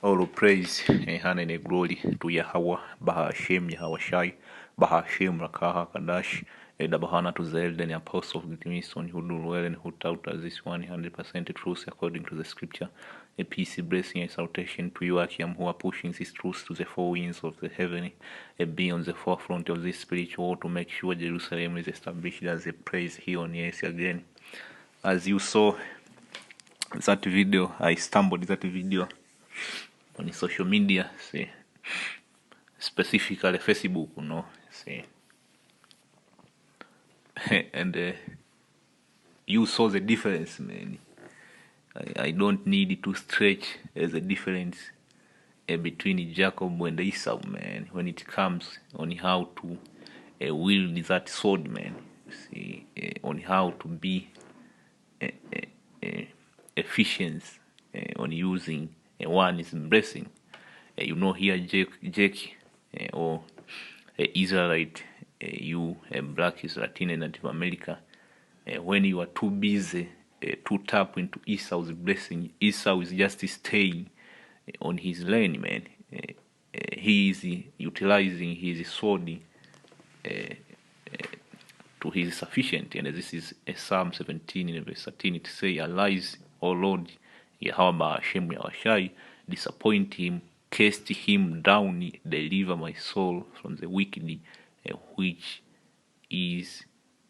All praise and honor and glory to Yahweh, Bahashem, Yahweh Shai, Bahashem, Rakaha, Kadash, Edabahana to Zelda, the apostle of the mission who do well and who taught us this 100% truth according to the scripture. A peace, blessing, and salutation to you, Akiam, who are pushing this truth to the four winds of the heaven, and be on the forefront of this spiritual world to make sure Jerusalem is established as a praise here on earth again. As you saw that video, I stumbled that video on social media, say, specifically Facebook, say, and you saw the difference, man. I don't need to stretch the difference between Jacob and Esau, man, when it comes on how to wield that sword, man. See, on how to be efficient on using one is blessing. Here Jake or Israelite, you black is Latin and Native America. When you are too busy to tap into Esau's blessing, Esau is just staying on his lane, man. He is utilizing his sword to his sufficient, and this is Psalm 17 in verse 13. It says, "Arise, O Lord, Yahweh Hashem Yahushai, disappoint him, cast him down, deliver my soul from the wicked, which is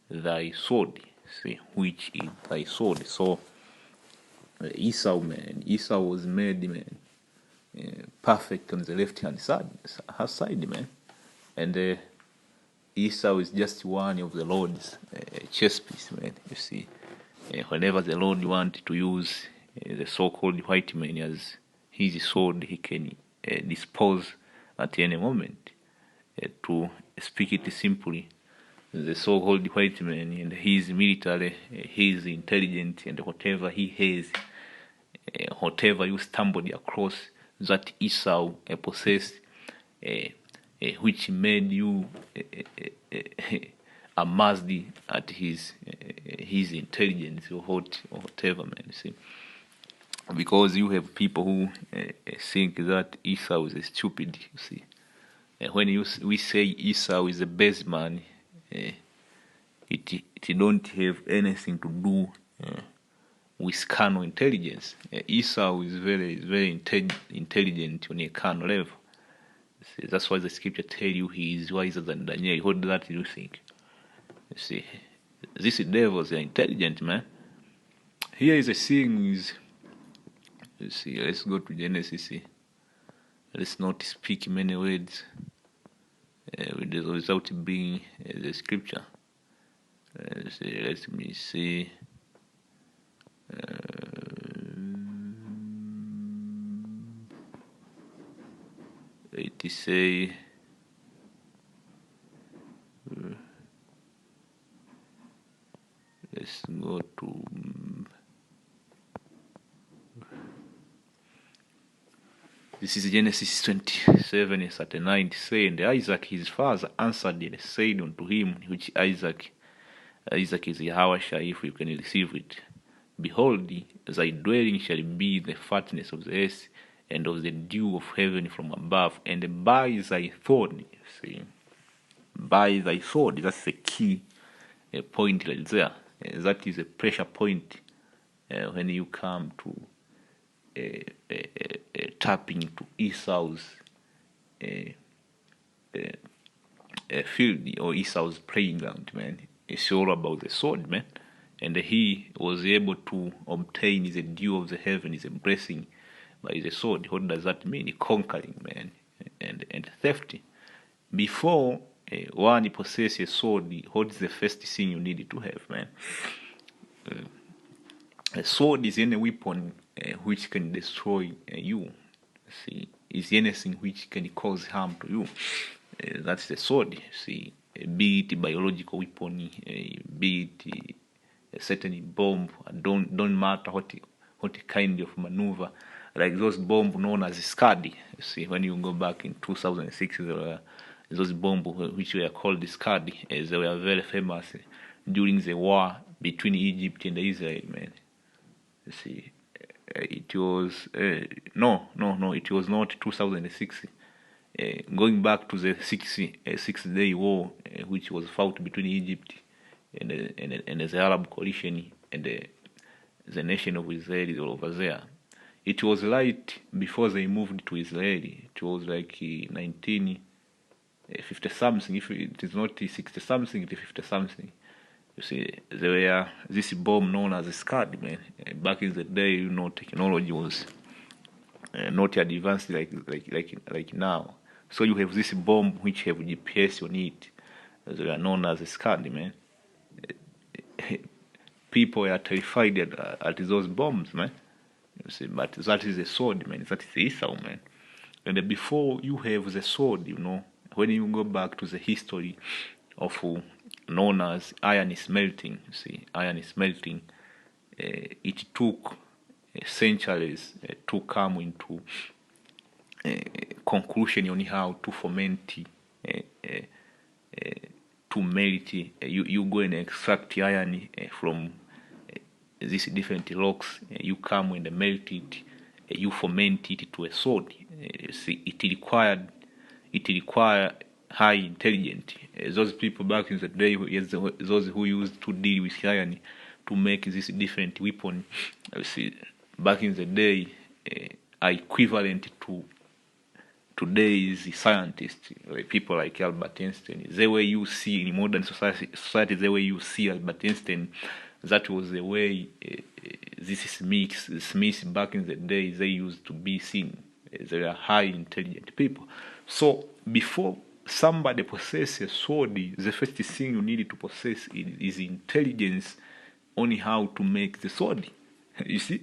thy sword." See, which is thy sword. So Esau, man, Esau was made, man, perfect on the left hand side, her side, man, and Esau is just one of the Lord's chess piece, man. You see, whenever the Lord wants to use the so-called white man as his sword, he can dispose at any moment. To speak it simply, the so-called white man and his military, his intelligence, and whatever he has, whatever you stumbled across that Esau possessed, which made you amazed at his intelligence or whatever, man. See, because you have people who think that Esau is stupid. You see, when we say Esau is the best man, it don't have anything to do with carnal intelligence. Esau is very intelligent on a carnal level. See, that's why the scripture tell you he is wiser than Daniel. What does that you think? You see, these devils are intelligent, man. Here is a thing is, you see, let's go to Genesis. Let's not speak many words. without being the scripture. Let me see. It say. Let's go to. This is Genesis 27:39. Saying, and Isaac his father answered and said unto him, which Isaac is Yahweh, if you can receive it. Behold, thy dwelling shall be the fatness of the earth, and of the dew of heaven from above, and by thy sword. See, by thy sword, that's the key point right there. That is a pressure point when you come to tapping to Esau's field or Esau's playing ground, man. It's all about the sword, man. And he was able to obtain the dew of the heaven, is a blessing by the sword. What does that mean? Conquering, man, and theft. Before one possesses a sword, what is the first thing you need to have, man? A sword is any weapon which can destroy you. See, is anything which can cause harm to you. That's the sword. See, be it biological weapon, be it a certain bomb. Don't matter what kind of maneuver. Like those bombs known as Scud. See, when you go back in 2006, there were those bombs which were called Scud. They were very famous during the war between Egypt and Israel, man. See, it was it was not 2006. Going back to the six-day war, which was fought between Egypt and the Arab coalition and the nation of Israel over there. It was right before they moved to Israel. It was like 1950 something. If it is not 60 something, it is 50 something. You see, there were this bomb known as a Scud, man. Back in the day, technology was not advanced like now. So you have this bomb which have GPS on it. They are known as a Scud, man. People are terrified at those bombs, man. You see, but that is a sword, man. That is Esau, man. And before you have the sword, when you go back to the history of known as iron smelting, you see, iron smelting, it took centuries to come into conclusion on how to ferment, to melt. You go and extract iron from these different rocks. You come and melt it. You ferment it to a sword. See, it required high intelligence. Those people back in the day, those who used to deal with iron to make this different weapon, see, back in the day, are equivalent to today's scientists, like people like Albert Einstein. The way you see in modern society, the way you see Albert Einstein, that was the way this Smiths back in the day, they used to be seen. They are high intelligent people. So before somebody possesses a sword, the first thing you need to possess is intelligence on how to make the sword. You see,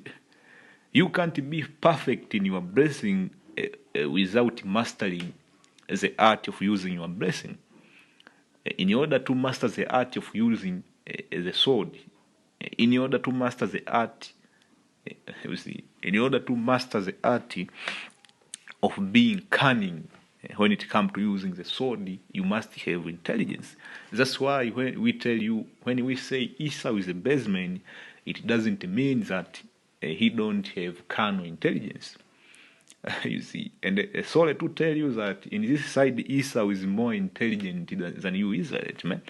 you can't be perfect in your blessing without mastering the art of using your blessing. In order to master the art of using the sword, in order to master the art, in order to master the art of being cunning, when it comes to using the sword, you must have intelligence. That's why when we say Esau is a baseman, it doesn't mean that he don't have carnal intelligence. You see, and sorry to tell you that in this side, Esau is more intelligent than you, Israelite, man.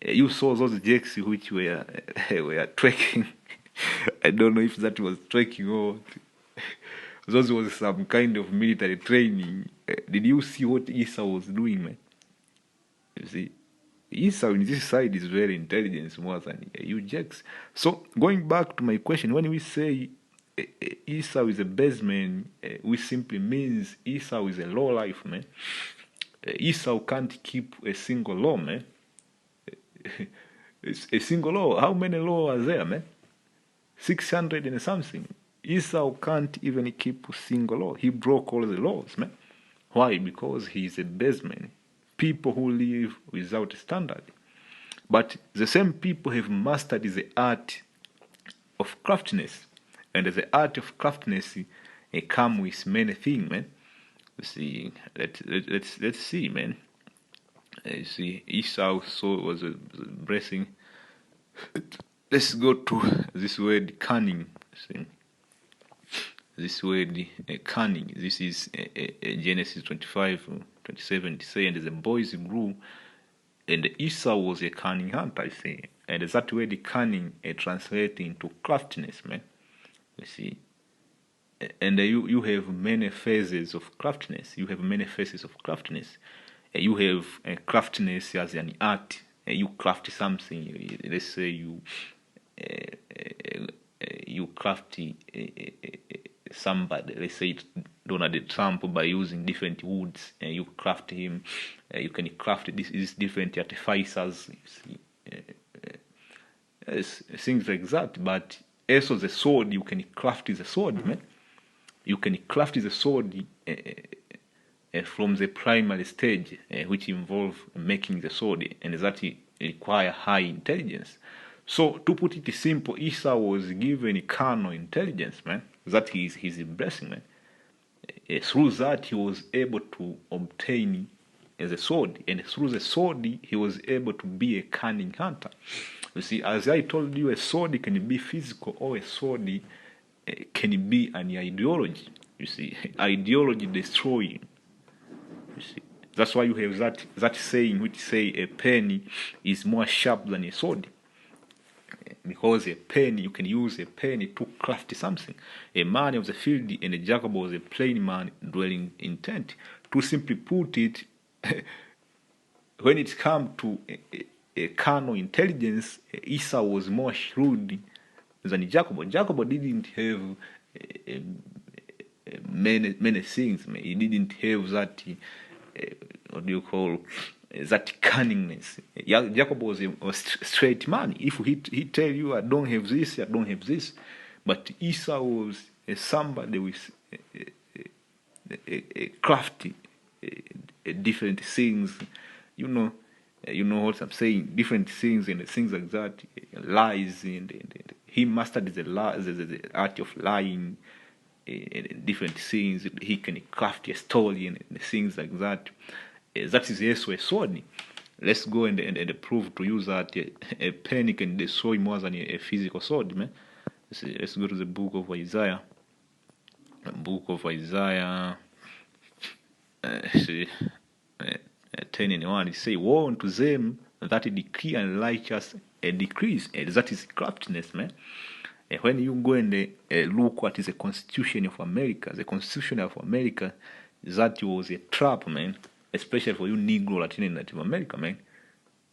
You saw those jakes which were trekking. I don't know if that was trekking or those was some kind of military training. Did you see what Esau was doing, man? You see, Esau in this side is very intelligent more than you jakes. So going back to my question, when we say Esau is a baseman, we simply means Esau is a low life, man. Esau can't keep a single law, man. It's a single law. How many laws are there, man? 600 and something. Esau can't even keep a single law. He broke all the laws, man. Why? Because he's a baseman. People who live without standard. But the same people have mastered the art of craftiness. And the art of craftiness come with many things, man. See, let's see, man. You see, Esau was a blessing. Let's go to this word cunning. See, this word cunning. This is Genesis 25:27. Say, and the boys grew, and Esau was a cunning hunter. I say, and that word cunning translates into craftiness, man. You see. And you have many phases of craftiness. You have many phases of craftiness. You have craftiness as an art. You craft something. Let's say you craft somebody. Let's say Donald Trump by using different woods. You craft him. You can craft these different artificers. You see, things like that. But also the sword, you can craft the sword, man. You can craft the sword from the primary stage, which involve making the sword, and that require high intelligence. So, to put it simple, Esau was given carnal intelligence, man. That is his blessing, man. Through that, he was able to obtain the sword, and through the sword, he was able to be a cunning hunter. You see, as I told you, a sword can be physical, or a sword can be an ideology. You see, ideology destroying. You see, that's why you have that saying which say a pen is more sharp than a sword. Because a pen, you can use a pen to craft something. A man of the field and a Jacob was a plain man dwelling in tent. To simply put it, when it comes to a carnal intelligence, Esau was more shrewd than Jacob. Jacob didn't have many things. Man. He didn't have that, what do you call, that cunningness. Jacob was a straight man. If he tell you, I don't have this, I don't have this. But Esau was somebody with a crafty, different things. You know what I'm saying? Different things and things like that. Lies and he mastered the art of lying. Different things. He can craft a story and things like that. That is also a sword. Let's go and prove to you that a pen can destroy more than a physical sword, man. Let's go to the book of Isaiah. The book of Isaiah 10:1. It says, woe unto them that decree unrighteous decrees. That is craftiness, man. When you go and look what is the Constitution of America, that was a trap, man. Especially for you Negro, Latin, and Native America, man.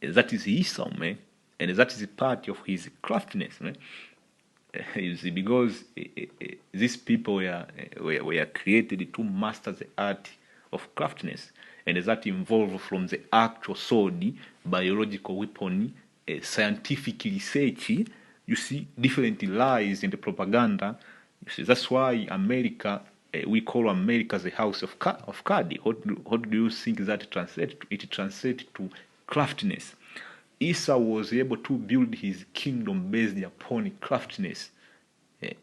That is Esau, man. And that is part of his craftiness, man. You see, because these people were created to master the art of craftiness. And that involved from the actual sword, biological weapon, scientific research, you see, different lies in the propaganda. You see, that's why America, we call America the house of cards. What do you think that translates to? It translates to craftiness. Esau was able to build his kingdom based upon craftiness.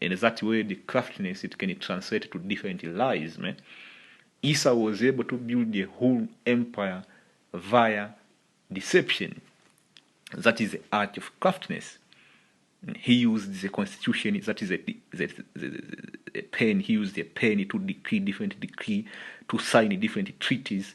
And that way, the craftiness, it can translate to different lies, man. Esau was able to build a whole empire via deception. That is the art of craftiness. He used the constitution, that is a pen. He used a pen to decree different decree, to sign different treaties,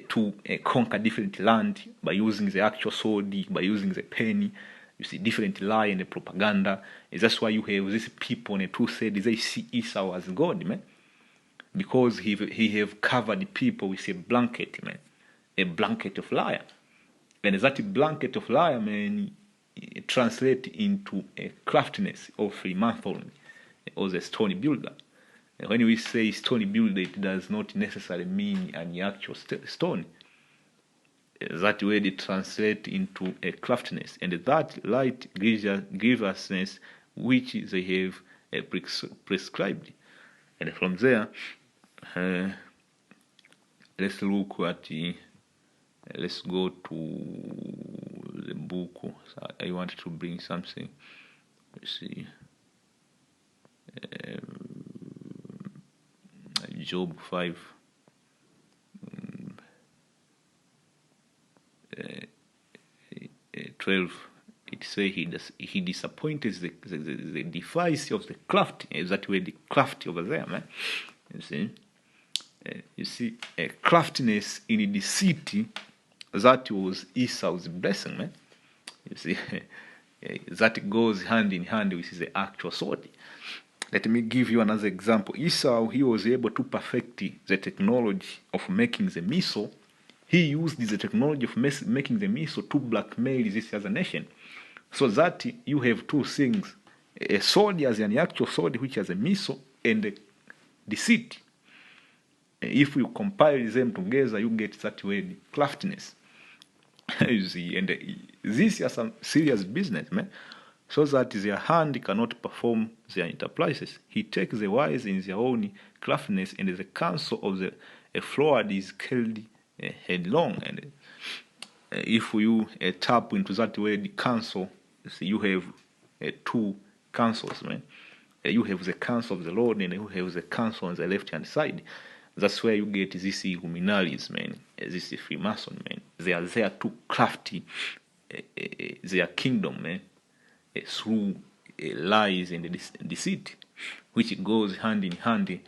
to conquer different land by using the actual sword, by using the pen. You see, different lie and the propaganda. That's why you have these people on the two sides, they see Esau as God, man. Because he have covered people with a blanket, man. A blanket of liar. And that blanket of liar, man, translate into a craftiness of Freemason or the stone builder. When we say stone builder, it does not necessarily mean an actual stone. That word translates into a craftiness, and that light grievousness which they have prescribed. And from there, let's look at let's go to the book. So I want to bring something. Let's see. Job 5. 12. It says he disappointed the device of the craft. That way, the craft over there, man. You see, craftiness in deceit, that was Esau's blessing, man. You see, that goes hand in hand with the actual sword. Let me give you another example. Esau, he was able to perfect the technology of making the missile. He used the technology of making the missile to blackmail this other nation. So that you have two things. A sword as an actual sword which has a missile, and a deceit. If you compile them together, you get that word, craftiness. You see, and this is some serious business, man. So that their hand cannot perform their enterprises. He takes the wise in their own craftiness, and the counsel of the froward is carried headlong. And if you tap into that word counsel, you have two counsels, man. You have the counsel of the Lord, and you have the counsel on the left-hand side. That's where you get this Illuminaries, man. This Freemason, man. They are there to craft their kingdom, man, through lies and deceit, which goes hand in hand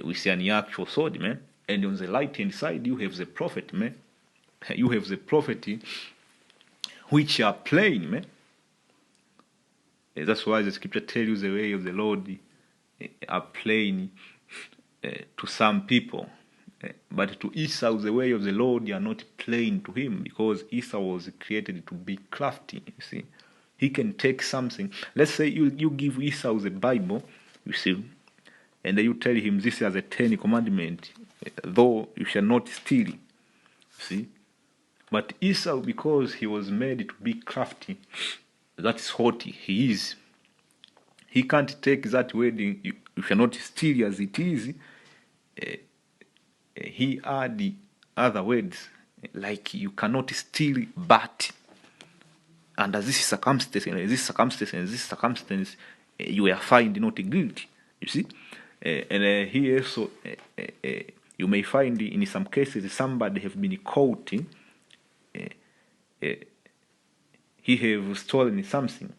with an actual sword, man. And on the right-hand side, you have the prophet, man. You have the prophet which are plain, man. That's why the scripture tells you the way of the Lord are plain to some people. But to Esau, the way of the Lord are not plain to him, because Esau was created to be crafty, you see. He can take something. Let's say you give Esau the Bible, you see, and then you tell him this is a 10 commandment, though you shall not steal, you see. But Esau, because he was made to be crafty, that's what he is. He can't take that word, you shall not steal, as it is. He add the other words, like you cannot steal, but under this circumstance, and this circumstance, and this circumstance, you are found not guilty. You see, and here also you may find in some cases somebody have been caught. He have stolen something.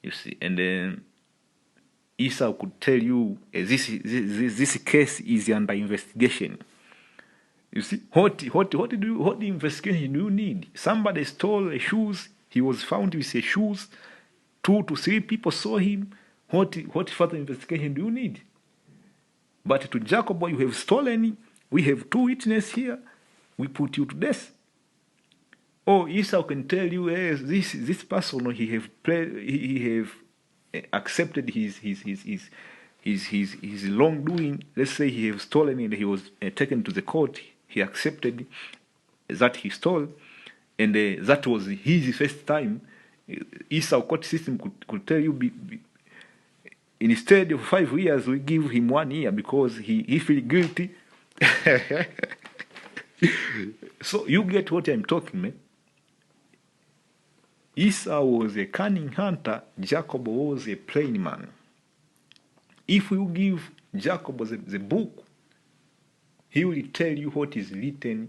You see, and then Esau could tell you this case is under investigation. You see, what investigation do you need? Somebody stole shoes. He was found with the shoes. 2 to 3 people saw him. What further investigation do you need? But to Jacob, you have stolen. We have 2 witnesses here. We put you to death. Or Esau can tell you, this person he have accepted his wrongdoing. Let's say he have stolen and he was taken to the court. He accepted that he stole, and that was his first time. Esau court system could tell you, instead of 5 years, we give him 1 year because he feel guilty. So you get what I'm talking, man. Esau was a cunning hunter. Jacob was a plain man. If you give Jacob the book, he will tell you what is written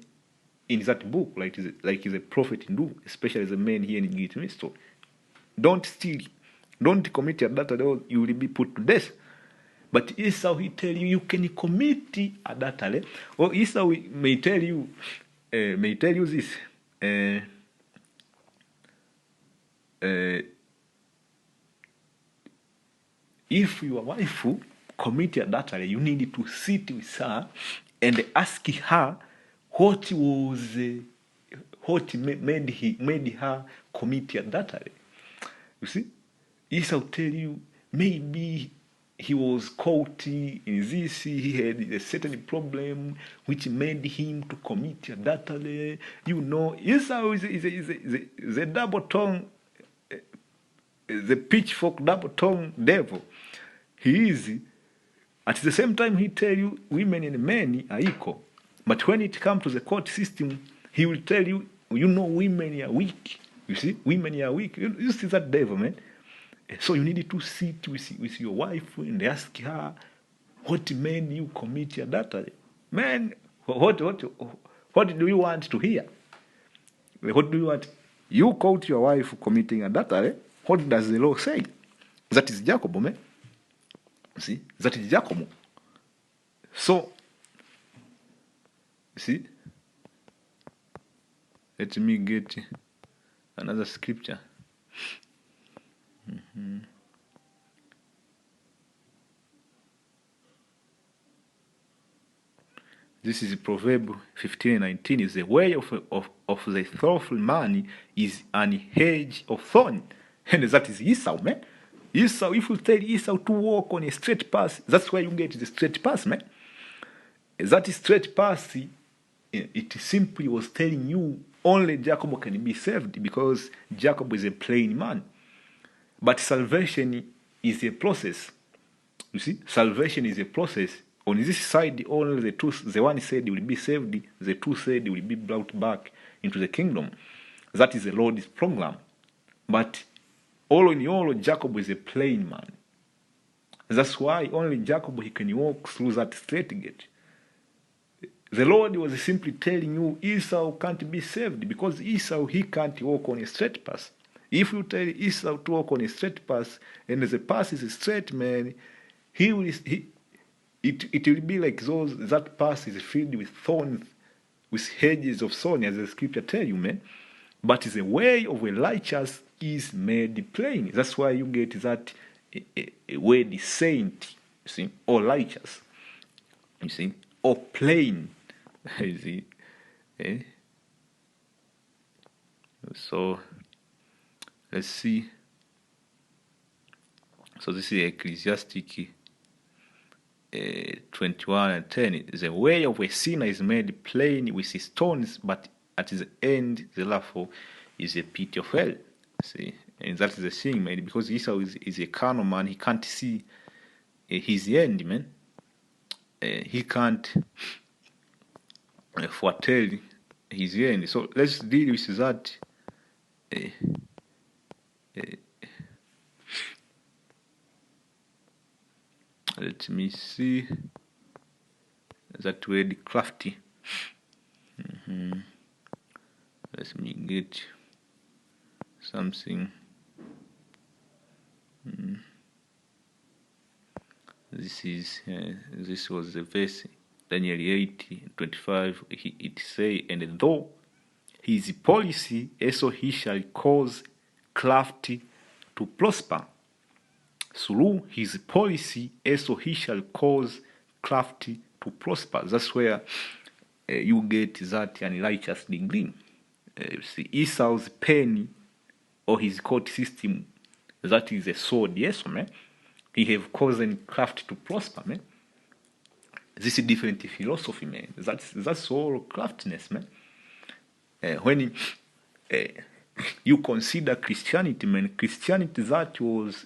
in that book, like the prophet do, especially the man here in Gitmisto. Don't steal, don't commit adultery, you will be put to death. But Esau, he tell you can commit adultery, or Esau may tell you this. If your wife commit adultery, you need to sit with her and ask her what made her commit adultery. You see, Esau tell you maybe he was caught in this, he had a certain problem which made him to commit adultery. Esau is a double tongue, the pitchfork double tongue devil. He is. At the same time, he tell you women and men are equal. But when it comes to the court system, he will tell you, women are weak. You see, women are weak. You see that devil, man. So you need to sit with your wife and ask her, what made you commit adultery? Man, what do you want to hear? What do you want? You caught your wife committing adultery. What does the law say? That is Jacob, man. See, that is Jacob. So, see, let me get another scripture. This is Proverb 15:19. Is the way of the thoughtful man is an hedge of thorn, and that is Esau, man. Esau, if you tell Esau to walk on a straight path, that's where you get the straight path, man. That straight path, it simply was telling you only Jacob can be saved because Jacob is a plain man. But salvation is a process. You see, salvation is a process. On this side, only the one said he will be saved, the two said he will be brought back into the kingdom. That is the Lord's program. But all in all, Jacob is a plain man. That's why only Jacob, he can walk through that straight gate. The Lord was simply telling you Esau can't be saved because Esau, he can't walk on a straight path. If you tell Esau to walk on a straight path and the path is straight, man, it will be like that path is filled with thorns, with hedges of thorns, as the scripture tell you, man. But the way of a righteous is made plain. That's why you get that a word saint, you see, or righteous, you see, or plain, you see. So let's see. So this is Ecclesiastic 21:10. The way of a sinner is made plain with his stones, but at the end, therefore, is a pit of hell. See, and that is the thing, man. Because Esau is a carnal man, he can't see his end, man. He can't foretell his end. So let's deal with that. Let me see that word crafty. Let me get something. This was the verse, Daniel 8:25. It say, and though his policy, Esau he shall cause crafty to prosper. Through his policy, Esau he shall cause crafty to prosper. That's where you get that unrighteous degree. See, Esau's pen or his court system, that is a sword, yes, man. He have caused craft to prosper, man. This is different philosophy, man. That's all craftiness, man. When you consider Christianity, man, Christianity, that was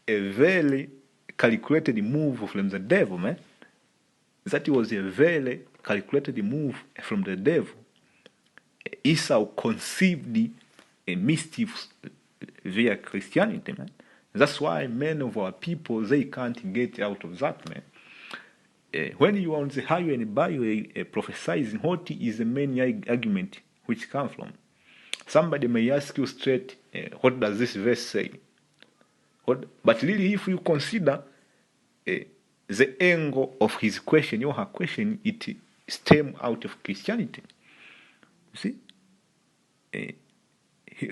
a very calculated move from the devil, man. That was a very calculated move from the devil. Esau conceived a mischief via Christianity, man. That's why many of our people, they can't get out of that, man. When you are on the highway and byway prophesying, what is the main argument which comes from? Somebody may ask you straight, what does this verse say? But really, if you consider the angle of his question or her question, it stems out of Christianity. You see?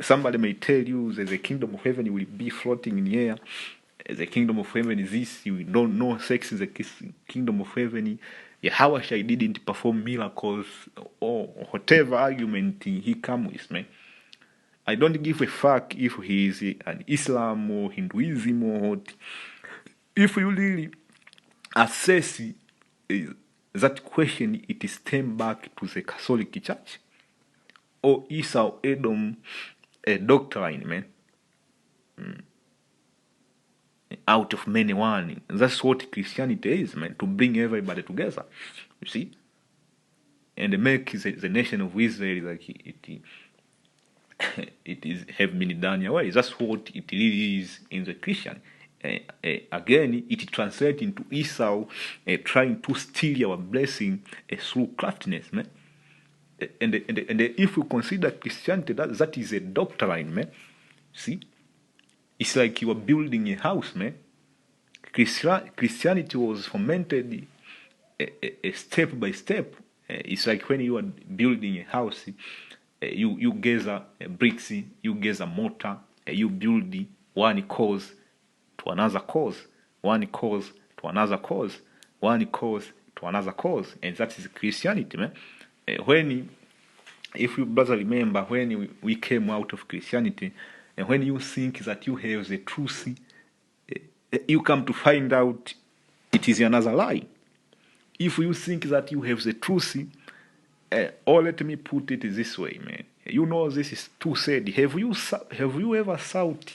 Somebody may tell you that the kingdom of heaven will be floating in the air. The kingdom of heaven is this. You don't know sex in the kingdom of heaven. Yahweh didn't perform miracles or whatever argument he comes with, man. I don't give a fuck if he is an Islam or Hinduism or what. if you really assess that question, it is turned back to the Catholic Church or Esau Edom doctrine, man. Out of many one. That's what Christianity is, man, to bring everybody together. You see? And make the nation of Israel like it is have been done away. That's what it really is in the Christian. Again, it translates into Esau trying to steal our blessing through craftiness, man. And if you consider Christianity, that is a doctrine, man. See, it's like you are building a house, man. Christianity was fomented step by step. It's like when you are building a house, you gather bricks, you gather mortar, you build one cause to another cause, one cause to another cause, one cause to another cause, and that is Christianity, man. If you brother remember, when we came out of Christianity, and when you think that you have the truth, you come to find out it is another lie. If you think that you have the truth, or let me put it this way, man. You know this is too said. Have you ever thought?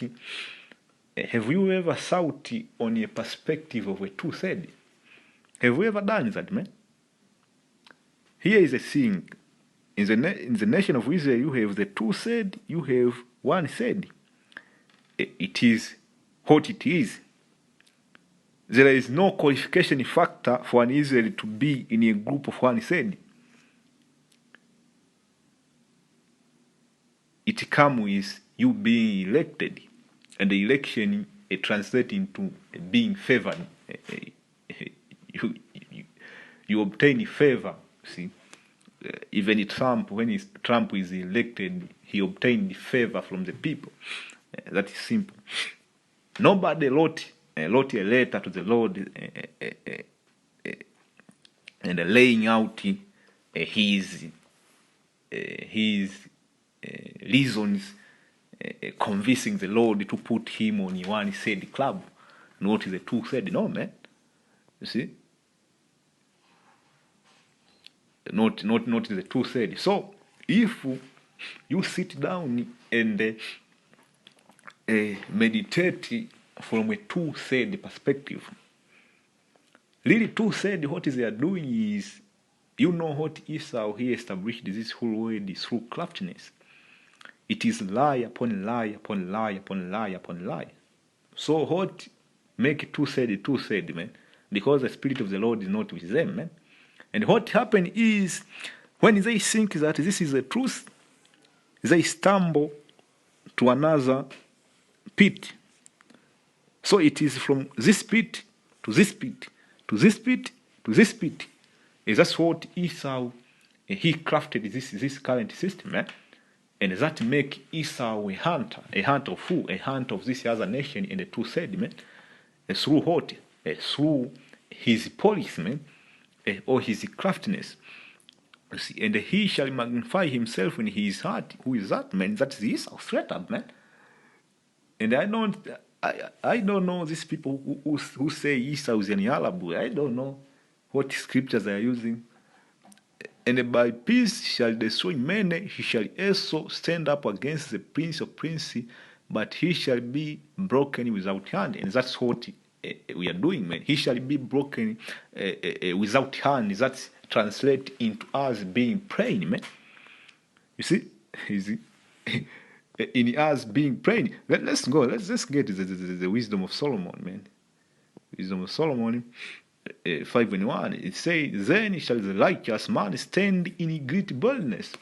Have you ever thought on a perspective of a two said? Have you ever done that, man? Here is the thing. In the nation of Israel, you have the two said, you have one said. It is what it is. There is no qualification factor for an Israeli to be in a group of one said. It comes with you being elected, and the election translates into being favored. You obtain favor. See, even Trump, when Trump is elected, he obtained favor from the people. That is simple. Nobody wrote a letter to the Lord and laying out his reasons, convincing the Lord to put him on one said club, not the two said. No, man. You see, not the two said. So if you sit down and meditate from a two said perspective, really two said, what they are doing is, you know what Esau he established this whole world is through craftiness. It is lie upon lie upon lie upon lie upon lie. So what make two said, man? Because the Spirit of the Lord is not with them, man. And what happened is, when they think that this is the truth, they stumble to another pit. So it is from this pit to this pit to this pit to this pit. And that's what Esau he crafted this current system, man. And that make Esau a hunter of who? A hunter of this other nation in the two said, man. Through what? Through his policeman or his craftiness. And he shall magnify himself in his heart. Who is that, man? That is Esau, straight up, man. And I don't know these people who say Esau is an Yalabu. I don't know what scriptures they are using. And by peace shall destroy many, he shall also stand up against the prince of princes, but he shall be broken without hand. And that's what we are doing, man. He shall be broken without hand. That translates into us being praying, man. You see? In us being praying. Let's go. Let's get the wisdom of Solomon, man. Wisdom of Solomon. 5:1, it says, then shall the righteous man stand in great boldness.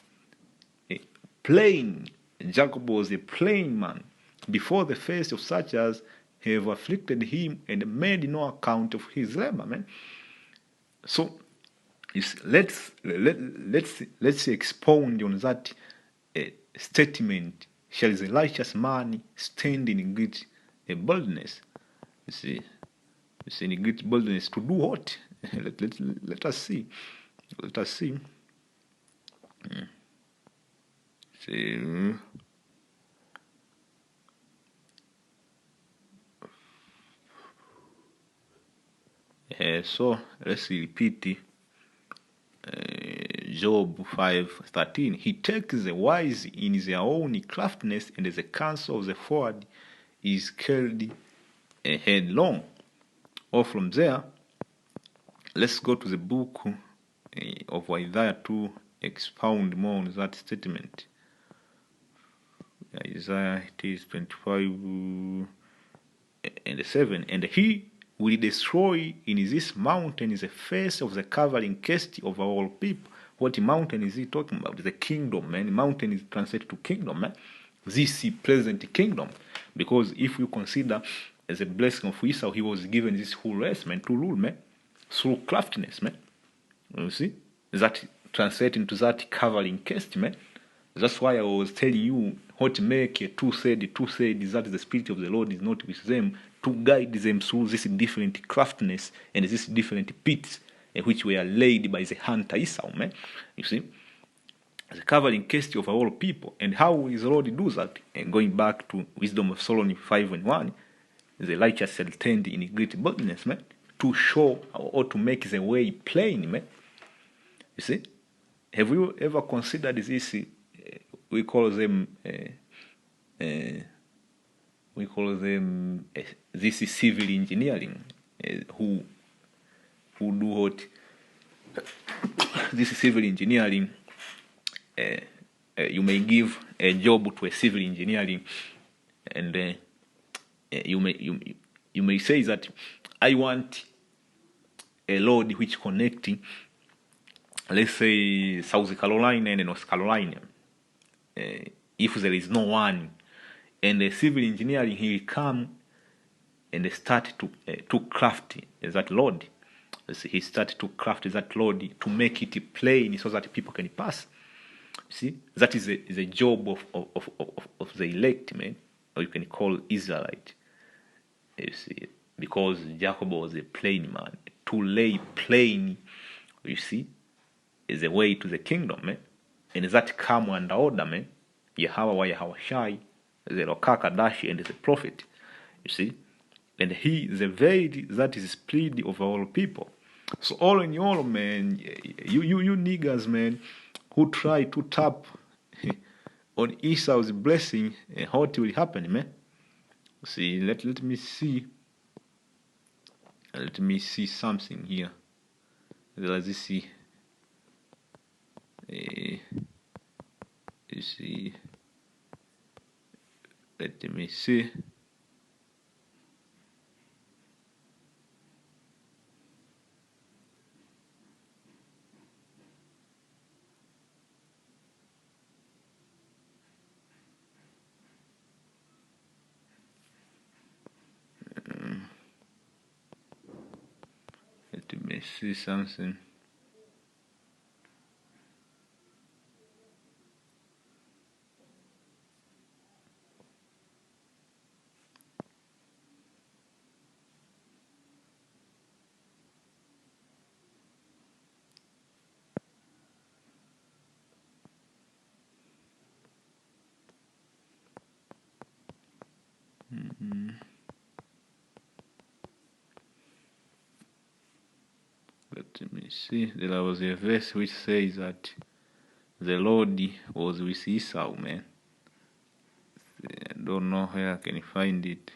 Plain, Jacob was a plain man before the face of such as have afflicted him and made no account of his labor, man. So let's expound on that statement. Shall the righteous man stand in great boldness? You see. It's in great boldness to do what? Let us see. Let us see. See. So let's repeat Job 5:13. He takes the wise in their own craftiness, and the counsel of the forward is carried headlong. Or from there, let's go to the book of Isaiah to expound more on that statement. Isaiah, it is 25:7. And he will destroy in this mountain the face of the covering cast of all people. What mountain is he talking about? The kingdom, man. Mountain is translated to kingdom, man. This present kingdom. Because if you consider as a blessing of Esau, he was given this whole race, man, to rule, man, through craftiness, man. You see? That translates into that covering cast, man. That's why I was telling you what make a two-said is that the Spirit of the Lord is not with them to guide them through this different craftiness and these different pits which were laid by the hunter Esau, man. You see? The covering cast of all people. And how will the Lord do that? And going back to Wisdom of Solomon 5:1, the righteous shall tend in great boldness, man, to show or to make the way plain, man. You see? Have you ever considered this? We call them this is civil engineering. Who do what? This is civil engineering. You may give a job to a civil engineering, and you may say that I want a road which connecting, let's say, South Carolina and North Carolina. If there is no one, and the civil engineering, he will come and start to craft that road. He started to craft that road to make it plain so that people can pass. See, that is the job of the elect, man, or you can call Israelite. You see, because Jacob was a plain man. To lay plain, you see, is the way to the kingdom, man. And that come under order, man. Yahweh Shai, the Rokakadashi, and the prophet. You see? And he is the veil that is spread over all people. So all in all, man, you niggers, man, who try to tap on Esau's blessing, what will happen, man? See, let me see. Let me see something here. Let's see. You see. Let me see. Let me see something. Let me see. There was a verse which says that the Lord was with Esau, man. I don't know where I can find it.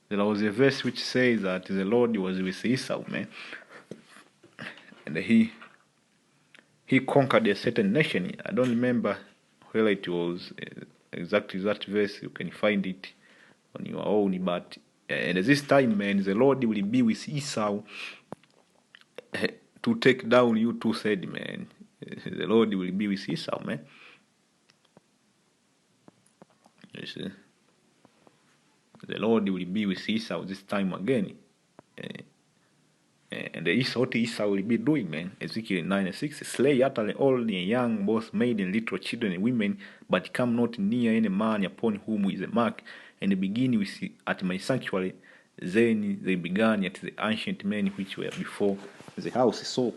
There was a verse which says that the Lord was with Esau, man. And he conquered a certain nation. I don't remember where it was exactly that verse. You can find it on your own. But and this time, man, the Lord will be with Esau to take down you two said, man. The Lord will be with Esau, man. You see? The Lord will be with Esau this time again. And what Esau will be doing, man. Ezekiel 9:6. Slay utterly old and young, both maid and little children and women, but come not near any man upon whom is a mark, and begin at my sanctuary. Then they began at the ancient men which were before the house. So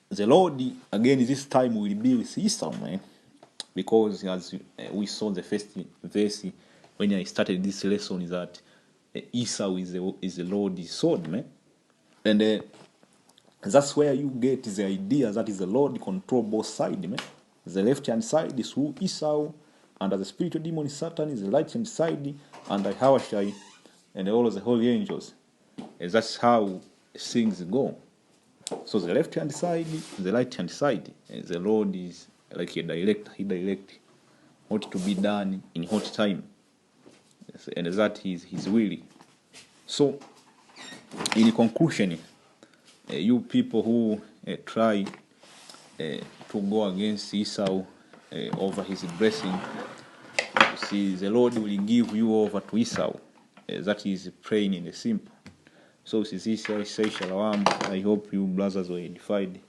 the Lord again this time will be with Esau, man, because as we saw the first verse when I started this lesson is that Esau is the Lord's sword, man, and that's where you get the idea that is the Lord control both sides, man. The left hand side is who Esau, and the spiritual demon Satan is the right hand side, and the Hawashai and all of the holy angels. And that's how things go. So the left hand side, the right hand side, and the Lord is like a director. He directs what to be done in what time, and that is His will. So, in conclusion, you people who try to go against Esau over his blessing, see, the Lord will give you over to Esau. That is plain and simple. So since I say shalom, I hope you brothers were edified.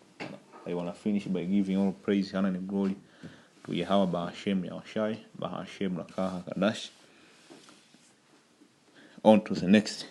I want to finish by giving all praise, honor, and glory to Yahweh Bahashem Yahushai, Bahashem Rakaha Kadash. On to the next.